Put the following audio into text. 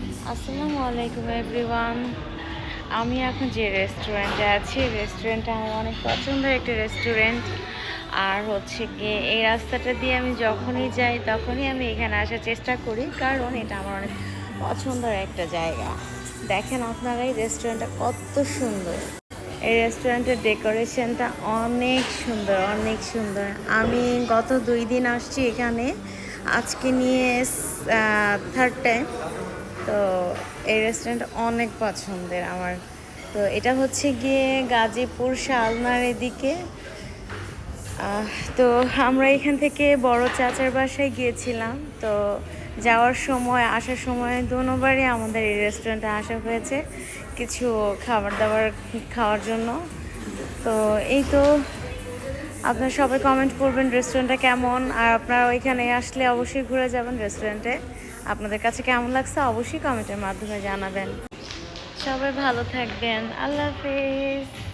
আসসালামু আলাইকুম এভরিওয়ান। আমি এখন যে রেস্টুরেন্টে আছি, রেস্টুরেন্টটা আমার অনেক পছন্দের একটা রেস্টুরেন্ট। আর হচ্ছে গিয়ে এই রাস্তাটা দিয়ে আমি যখনই যাই তখনই আমি এখানে আসার চেষ্টা করি, কারণ এটা আমার অনেক পছন্দের একটা জায়গা। দেখেন আপনারা এই রেস্টুরেন্টটা কত সুন্দর। এই রেস্টুরেন্টের ডেকোরেশনটা অনেক সুন্দর, অনেক সুন্দর। আমি গত 2 দিন আসছি এখানে, আজকে নিয়ে থার্ড টাইম। তো এই রেস্টুরেন্ট অনেক পছন্দের আমার। তো এটা হচ্ছে গিয়ে গাজীপুর শালমার এদিকে। আহ, তো আমরা এখান থেকে বড় চাচার বাসায় গিয়েছিলাম। তো যাওয়ার সময় আসার সময় দুবারই আমাদের এই রেস্টুরেন্টে আসা হয়েছে কিছু খাবার দাবার খাওয়ার জন্য। তো এই তো, আপনারা সবাই কমেন্ট করবেন রেস্টুরেন্টটা কেমন, আর আপনারা ওইখানে আসলে অবশ্যই ঘুরে যাবেন রেস্টুরেন্টে। আপনাদের কাছে কেমন লাগছে অবশ্যই কমেন্টের মাধ্যমে জানাবেন। সবাই ভালো থাকবেন, আল্লাহ হাফেজ।